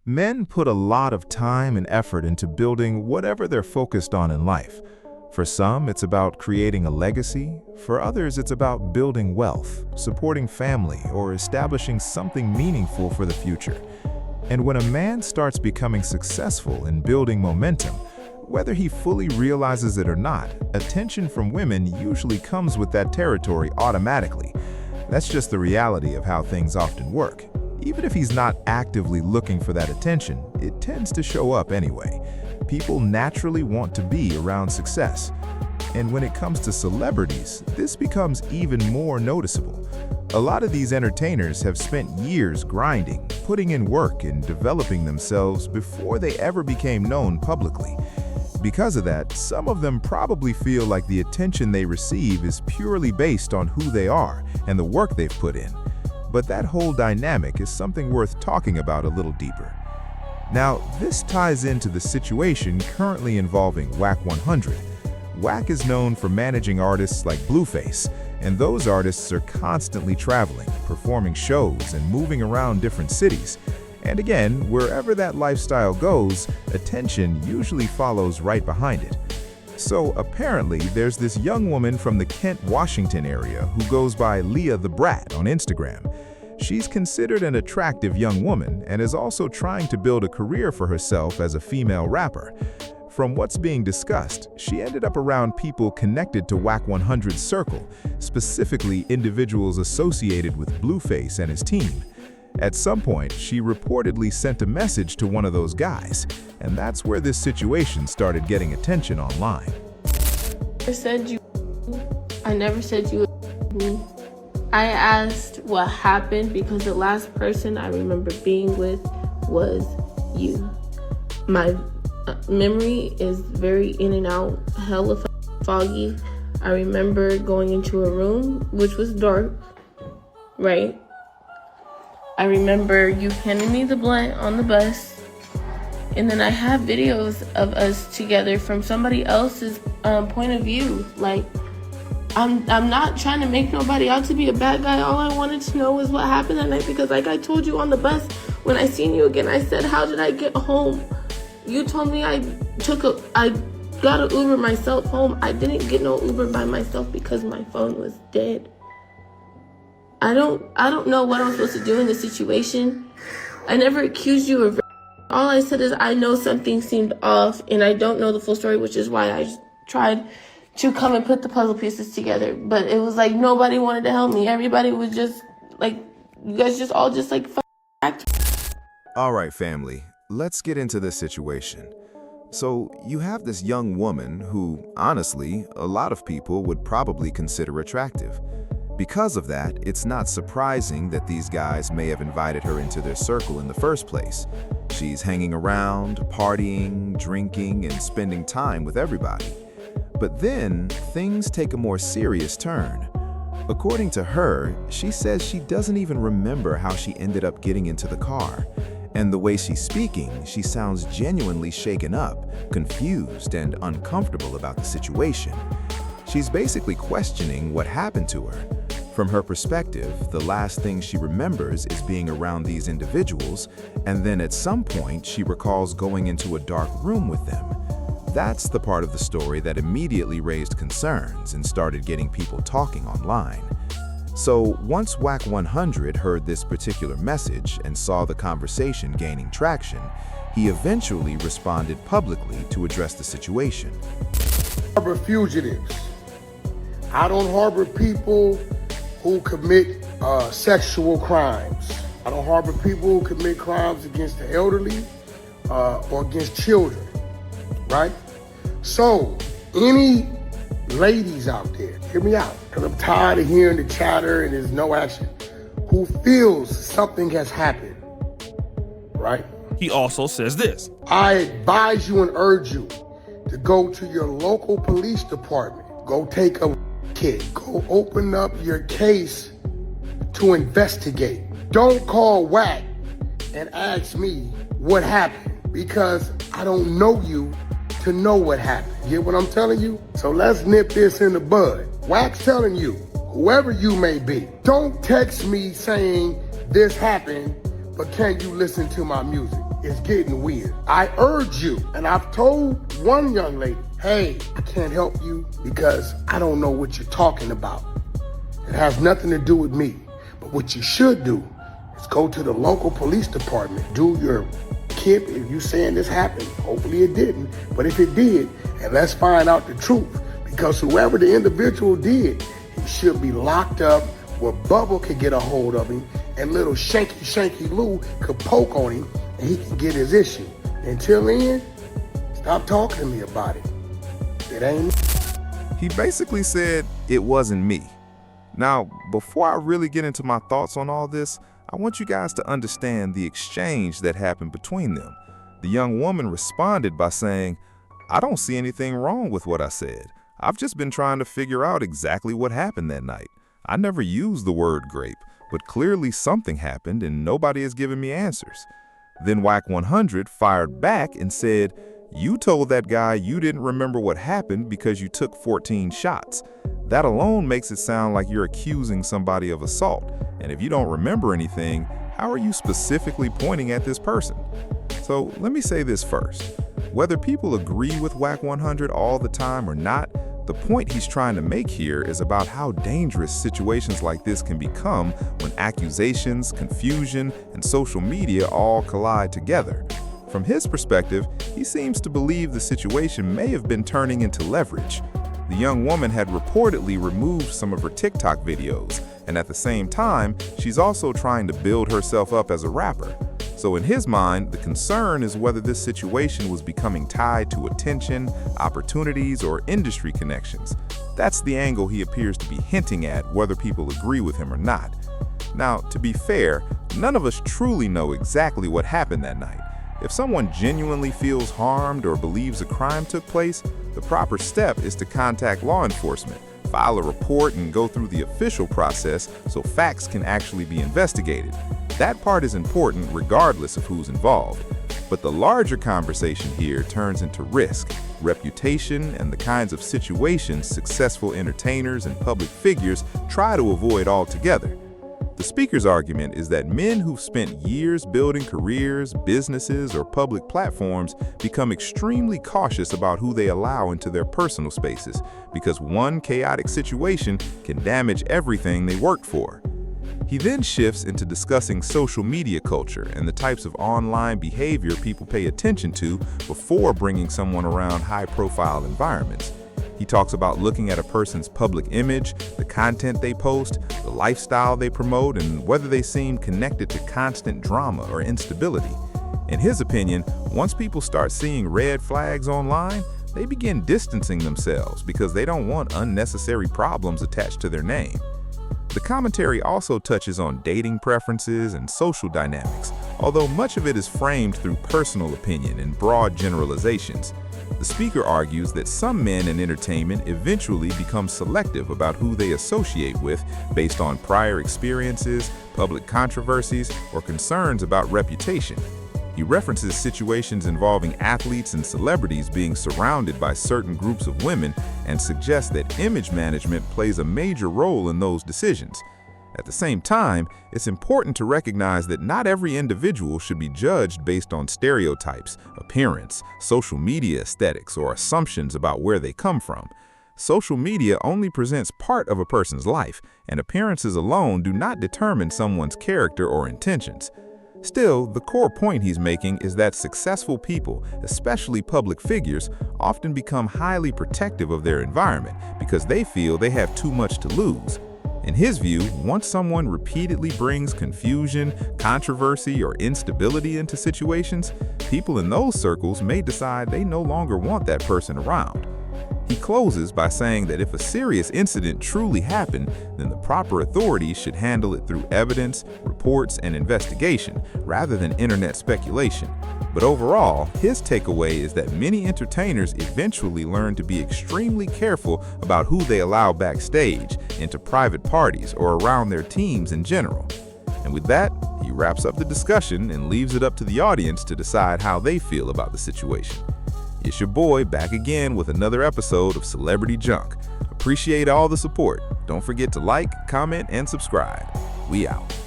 Men put a lot of time and effort into building whatever they're focused on in life. For some, it's about creating a legacy. For others, it's about building wealth, supporting family, or establishing something meaningful for the future. And when a man starts becoming successful in building momentum, whether he fully realizes it or not, attention from women usually comes with that territory automatically. That's just the reality of how things often work. Even if he's not actively looking for that attention, it tends to show up anyway. People naturally want to be around success. And when it comes to celebrities, this becomes even more noticeable. A lot of these entertainers have spent years grinding, putting in work, and developing themselves before they ever became known publicly. Because of that, some of them probably feel like the attention they receive is purely based on who they are and the work they've put in. But that whole dynamic is something worth talking about a little deeper. Now, this ties into the situation currently involving Wack 100. Wack is known for managing artists like Blueface, and those artists are constantly traveling, performing shows, and moving around different cities. And again, wherever that lifestyle goes, attention usually follows right behind it. So apparently, there's this young woman from the Kent, Washington area who goes by Leah the Brat on Instagram. She's considered an attractive young woman and is also trying to build a career for herself as a female rapper. From what's being discussed, she ended up around people connected to Wack 100's circle, specifically individuals associated with Blueface and his team. At some point, she reportedly sent a message to one of those guys, and that's where this situation started getting attention online. I never said you. I asked what happened because the last person I remember being with was you. My memory is very in and out, hella foggy. I remember going into a room which was dark, right? I remember you handing me the blunt on the bus, and then I have videos of us together from somebody else's point of view. Like, I'm not trying to make nobody out to be a bad guy. All I wanted to know was what happened that night, because like I told you on the bus, when I seen you again, I said, how did I get home? You told me I got an Uber myself home. I didn't get no Uber by myself because my phone was dead. I don't know what I'm supposed to do in this situation. I never accused you of. All I said is I know something seemed off, and I don't know the full story, which is why I tried to come and put the puzzle pieces together. But it was like nobody wanted to help me. Everybody was just like, you guys just all just like act. All right, family, let's get into this situation. So you have this young woman who, honestly, a lot of people would probably consider attractive. Because of that, it's not surprising that these guys may have invited her into their circle in the first place. She's hanging around, partying, drinking, and spending time with everybody. But then, things take a more serious turn. According to her, she says she doesn't even remember how she ended up getting into the car. And the way she's speaking, she sounds genuinely shaken up, confused, and uncomfortable about the situation. She's basically questioning what happened to her. From her perspective, the last thing she remembers is being around these individuals, and then at some point she recalls going into a dark room with them. That's the part of the story that immediately raised concerns and started getting people talking online. So once Wack 100 heard this particular message and saw the conversation gaining traction, he eventually responded publicly to address the situation. Harbor fugitives. I don't harbor people who commit sexual crimes. I don't harbor people who commit crimes against the elderly or against children, right? So, any ladies out there, hear me out, because I'm tired of hearing the chatter and there's no action, who feels something has happened, right? He also says this. I advise you and urge you to go to your local police department. Go take a kit. Go open up your case to investigate. Don't call Wack and ask me what happened, because I don't know you to know what happened. You get what I'm telling you? So let's nip this in the bud. Wack's telling you, whoever you may be, don't text me saying this happened, but can you listen to my music? is getting weird. I urge you, and I've told one young lady, hey, I can't help you because I don't know what you're talking about. It has nothing to do with me. But what you should do is go to the local police department, do your KIP if you saying this happened. Hopefully it didn't, but if it did, and let's find out the truth. Because whoever the individual did, he should be locked up where Bubba could get a hold of him and little Shanky Lou could poke on him and he can get his issue. Until then, stop talking to me about it. It ain't me. He basically said it wasn't me. Now, before I really get into my thoughts on all this, I want you guys to understand the exchange that happened between them. The young woman responded by saying, I don't see anything wrong with what I said. I've just been trying to figure out exactly what happened that night. I never used the word grape, but clearly something happened and nobody has given me answers. Then Wack 100 fired back and said, you told that guy you didn't remember what happened because you took 14 shots. That alone makes it sound like you're accusing somebody of assault. And if you don't remember anything, how are you specifically pointing at this person? So let me say this first. Whether people agree with Wack 100 all the time or not, the point he's trying to make here is about how dangerous situations like this can become when accusations, confusion, and social media all collide together. From his perspective, he seems to believe the situation may have been turning into leverage. The young woman had reportedly removed some of her TikTok videos, and at the same time, she's also trying to build herself up as a rapper. So in his mind, the concern is whether this situation was becoming tied to attention, opportunities, or industry connections. That's the angle he appears to be hinting at, whether people agree with him or not. Now, to be fair, none of us truly know exactly what happened that night. If someone genuinely feels harmed or believes a crime took place, the proper step is to contact law enforcement, file a report, and go through the official process so facts can actually be investigated. That part is important regardless of who's involved. But the larger conversation here turns into risk, reputation, and the kinds of situations successful entertainers and public figures try to avoid altogether. The speaker's argument is that men who've spent years building careers, businesses, or public platforms become extremely cautious about who they allow into their personal spaces because one chaotic situation can damage everything they worked for. He then shifts into discussing social media culture and the types of online behavior people pay attention to before bringing someone around high-profile environments. He talks about looking at a person's public image, the content they post, the lifestyle they promote, and whether they seem connected to constant drama or instability. In his opinion, once people start seeing red flags online, they begin distancing themselves because they don't want unnecessary problems attached to their name. The commentary also touches on dating preferences and social dynamics, although much of it is framed through personal opinion and broad generalizations. The speaker argues that some men in entertainment eventually become selective about who they associate with based on prior experiences, public controversies, or concerns about reputation. He references situations involving athletes and celebrities being surrounded by certain groups of women and suggests that image management plays a major role in those decisions. At the same time, it's important to recognize that not every individual should be judged based on stereotypes, appearance, social media aesthetics, or assumptions about where they come from. Social media only presents part of a person's life, and appearances alone do not determine someone's character or intentions. Still, the core point he's making is that successful people, especially public figures, often become highly protective of their environment because they feel they have too much to lose. In his view, once someone repeatedly brings confusion, controversy, or instability into situations, people in those circles may decide they no longer want that person around. He closes by saying that if a serious incident truly happened, then the proper authorities should handle it through evidence, reports, and investigation, rather than internet speculation. But overall, his takeaway is that many entertainers eventually learn to be extremely careful about who they allow backstage, into private parties, or around their teams in general. And with that, he wraps up the discussion and leaves it up to the audience to decide how they feel about the situation. It's your boy back again with another episode of Celebrity Junk. Appreciate all the support. Don't forget to like, comment, and subscribe. We out.